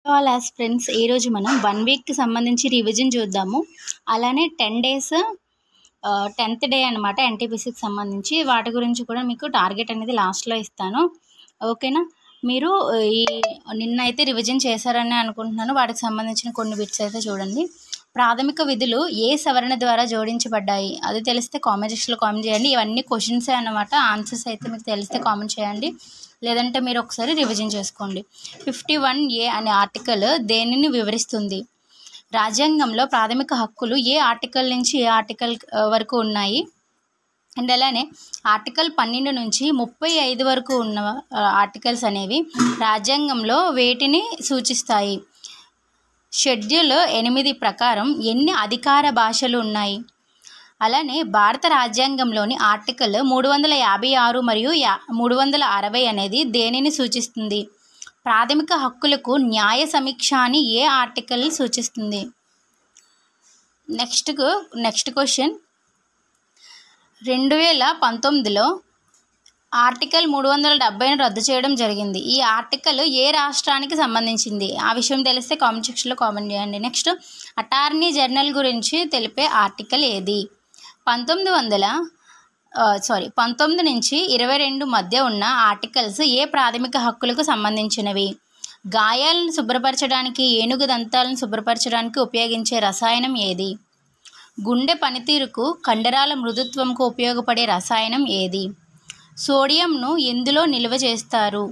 All aspirants ఈరోజు మనం 1 వీక్‌కి సంబంధించి రివిజన్ చూద్దాము. అలానే 10 డేస్ 10th డే అనమాట ఎన్‌టీపీసీకి సంబంధించి. వాటి గురించి కూడా మీకు టార్గెట్ అనేది లాస్ట్‌లో ఇస్తాను. ఓకేనా? మీరు ఈ నిన్నైతే రివిజన్ చేశారని అనుకుంటున్నాను. వాటికి సంబంధించిన కొన్ని బిట్స్ అయితే చూడండి. ప్రాథమిక విధులు ఏ సవరణ ద్వారా జోడించబడ్డాయి? అది తెలిస్తే కామెంట్ సెక్షన్‌లో కామెంట్ చేయండి. ఇవన్నీ క్వశ్చన్సే అనమాట. ఆన్సర్స్ అయితే మీకు తెలిస్తే కామెంట్ చేయండి. లేదంటే మీరు ఒకసారి రివిజన్ చేసుకోండి. 51A అనే ఆర్టికల్ దేనిని వివరిస్తుంది? రాజ్యాంగంలో ప్రాథమిక హక్కులు ఏ ఆర్టికల్ నుంచి ఏ ఆర్టికల్ వరకు ఉన్నాయి? అండ్ అలానే ఆర్టికల్ 12 నుంచి 35 వరకు ఉన్న ఆర్టికల్స్ అనేవి రాజ్యాంగంలో వేటిని సూచిస్తాయి? షెడ్యూల్ 8 ప్రకారం ఎన్ని అధికార భాషలు ఉన్నాయి? అలానే భారత రాజ్యాంగంలోని ఆర్టికల్ 356 మరియు 360 అనేది దేనిని సూచిస్తుంది? ప్రాథమిక హక్కులకు న్యాయ సమీక్ష అని ఏ ఆర్టికల్ సూచిస్తుంది? నెక్స్ట్ క్వశ్చన్ 2019లో ఆర్టికల్ 370ను రద్దు చేయడం జరిగింది. ఈ ఆర్టికల్ ఏ రాష్ట్రానికి సంబంధించింది? ఆ విషయం తెలిస్తే కామెంట్ సెక్షన్లో కామెంట్ చేయండి. నెక్స్ట్ అటార్నీ జనరల్ గురించి తెలిపే ఆర్టికల్ ఏది? 19 నుంచి 22 మధ్య ఉన్న ఆర్టికల్స్ ఏ ప్రాథమిక హక్కులకు సంబంధించినవి? గాయాలను శుభ్రపరచడానికి, ఏనుగు దంతాలను శుభ్రపరచడానికి ఉపయోగించే రసాయనం ఏది? గుండె పనితీరుకు, కండరాల మృదుత్వంకు ఉపయోగపడే రసాయనం ఏది? సోడియంను ఎందులో నిల్వ చేస్తారు?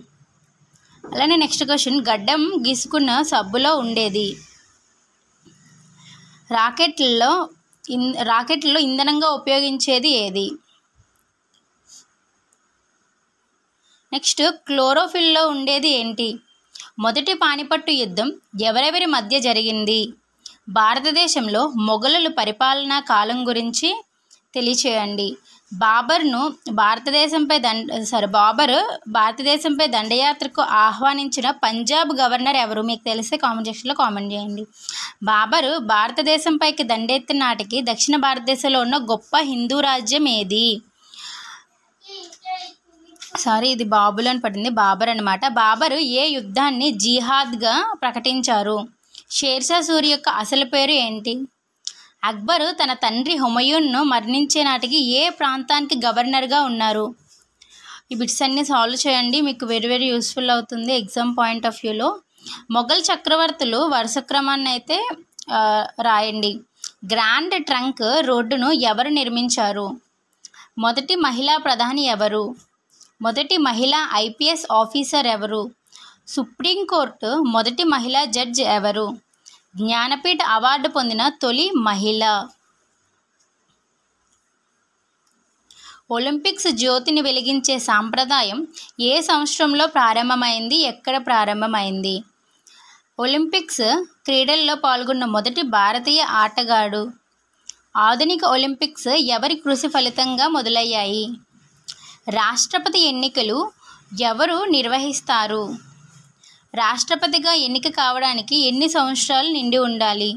అలానే నెక్స్ట్ క్వశ్చన్ గడ్డం గీసుకున్న సబ్బులో ఉండేది? రాకెట్లలో ఇంధనంగా ఉపయోగించేది ఏది? నెక్స్ట్ క్లోరోఫిల్లో ఉండేది ఏంటి? మొదటి పానిపట్టు యుద్ధం ఎవరెవరి మధ్య జరిగింది? భారతదేశంలో మొఘలుల పరిపాలనా కాలం గురించి తెలియచేయండి. బాబర్ భారతదేశంపై దండయాత్రకు ఆహ్వానించిన పంజాబ్ గవర్నర్ ఎవరు? మీకు తెలిస్తే కామెంట్ సెక్షన్లో కామెంట్ చేయండి. బాబరు భారతదేశంపైకి దండెత్తిన నాటికి దక్షిణ భారతదేశంలో ఉన్న గొప్ప హిందూ రాజ్యం ఏది? ఇది బాబుల్ అని పడింది, బాబర్ అనమాట. బాబరు ఏ యుద్ధాన్ని జిహాద్గా ప్రకటించారు? షేర్షా సూరి యొక్క అసలు పేరు ఏంటి? అక్బరు తన తండ్రి హుమయూన్ను మరణించే నాటికి ఏ ప్రాంతానికి గవర్నర్గా ఉన్నారు? ఈ బిట్స్ అన్నీ సాల్వ్ చేయండి, మీకు వెరీ యూస్ఫుల్ అవుతుంది ఎగ్జామ్ పాయింట్ ఆఫ్ వ్యూలో. మొఘల్ చక్రవర్తులు వరుస క్రమాన్ని అయితే రాయండి. గ్రాండ్ ట్రంక్ రోడ్డును ఎవరు నిర్మించారు? మొదటి మహిళా ప్రధాని ఎవరు? మొదటి మహిళా ఐపీఎస్ ఆఫీసర్ ఎవరు? సుప్రీంకోర్టు మొదటి మహిళా జడ్జ్ ఎవరు? జ్ఞానపీఠ అవార్డు పొందిన తొలి మహిళ? ఒలింపిక్స్ జ్యోతిని వెలిగించే సాంప్రదాయం ఏ సంవత్సరంలో ప్రారంభమైంది? ఎక్కడ ప్రారంభమైంది? ఒలింపిక్స్ క్రీడల్లో పాల్గొన్న మొదటి భారతీయ ఆటగాడు? ఆధునిక ఒలింపిక్స్ ఎవరి కృషి ఫలితంగా మొదలయ్యాయి? రాష్ట్రపతి ఎన్నికలు ఎవరు నిర్వహిస్తారు? రాష్ట్రపతిగా ఎన్నిక కావడానికి ఎన్ని సంవత్సరాలు నిండి ఉండాలి?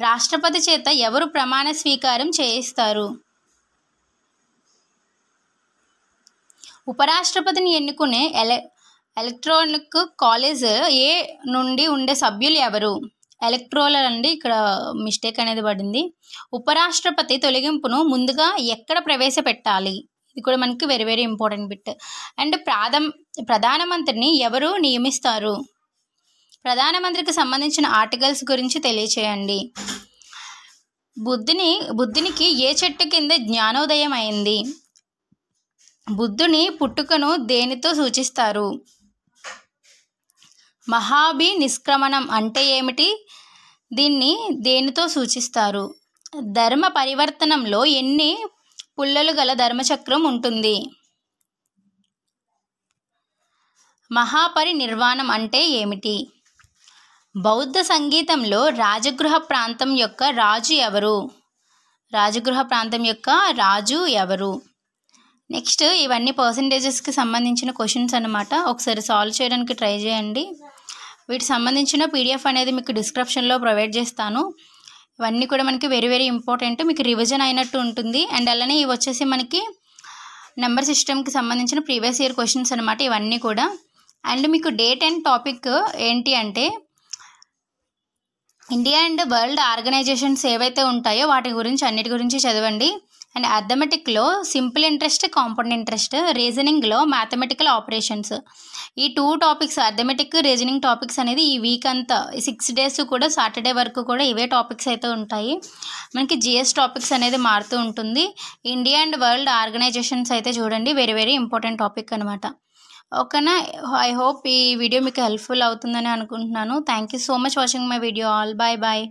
రాష్ట్రపతి చేత ఎవరు ప్రమాణ స్వీకారం చేయిస్తారు? ఉపరాష్ట్రపతిని ఎన్నుకునే ఎలక్ట్రానిక్ కాలేజ్ ఏ నుండి ఉండే సభ్యులు ఎవరు? ఎలక్ట్రోల్ అండి, ఇక్కడ మిస్టేక్ అనేది పడింది. ఉపరాష్ట్రపతి తొలగింపును ముందుగా ఎక్కడ ప్రవేశపెట్టాలి? ఇది కూడా మనకి వెరీ ఇంపార్టెంట్ బిట్. అండ్ ప్రధానమంత్రిని ఎవరు నియమిస్తారు? ప్రధానమంత్రికి సంబంధించిన ఆర్టికల్స్ గురించి తెలియచేయండి. బుద్ధునికి ఏ చెట్టు కింద జ్ఞానోదయం అయింది? బుద్ధుని పుట్టుకను దేనితో సూచిస్తారు? మహాభి నిష్క్రమణం అంటే ఏమిటి? దీన్ని దేనితో సూచిస్తారు? ధర్మ పరివర్తనంలో ఎన్ని పుల్లలు గల ధర్మచక్రం ఉంటుంది? మహాపరినిర్వాణం అంటే ఏమిటి? బౌద్ధ సంగీతంలో రాజగృహ ప్రాంతం యొక్క రాజు ఎవరు? నెక్స్ట్ ఇవన్నీ పర్సంటేజెస్కి సంబంధించిన క్వశ్చన్స్ అన్నమాట. ఒకసారి సాల్వ్ చేయడానికి ట్రై చేయండి. వీటికి సంబంధించిన పీడిఎఫ్ అనేది మీకు డిస్క్రిప్షన్లో ప్రొవైడ్ చేస్తాను. ఇవన్నీ కూడా మనకి వెరీ ఇంపార్టెంట్, మీకు రివిజన్ అయినట్టు ఉంటుంది. అండ్ అలానే ఇవి వచ్చేసి మనకి నెంబర్ సిస్టమ్కి సంబంధించిన ప్రీవియస్ ఇయర్ క్వశ్చన్స్ అనమాట ఇవన్నీ కూడా. అండ్ మీకు డే 10 టాపిక్ ఏంటి అంటే ఇండియా అండ్ వరల్డ్ ఆర్గనైజేషన్స్ ఏవైతే ఉంటాయో వాటి గురించి అన్నిటి గురించి చదవండి. అండ్ అథమెటిక్లో సింపుల్ ఇంట్రెస్ట్, కాంపౌండ్ ఇంట్రెస్ట్, రీజనింగ్లో మ్యాథమెటికల్ ఆపరేషన్స్. ఈ 2 టాపిక్స్ అథమెటిక్, రీజనింగ్ టాపిక్స్ అనేది ఈ వీక్ అంతా 6 డేస్ కూడా సాటర్డే వరకు కూడా ఇవే టాపిక్స్ అయితే ఉంటాయి. మనకి జిఎస్ టాపిక్స్ అనేది మారుతూ ఉంటుంది. ఇండియా అండ్ వరల్డ్ ఆర్గనైజేషన్స్ అయితే చూడండి, వెరీ వెరీ ఇంపార్టెంట్ టాపిక్ అనమాట. ఓకేనా? ఐ హోప్ ఈ వీడియో మీకు హెల్ప్ఫుల్ అవుతుందని అనుకుంటున్నాను. Thank you so much watching my video all. Bye bye.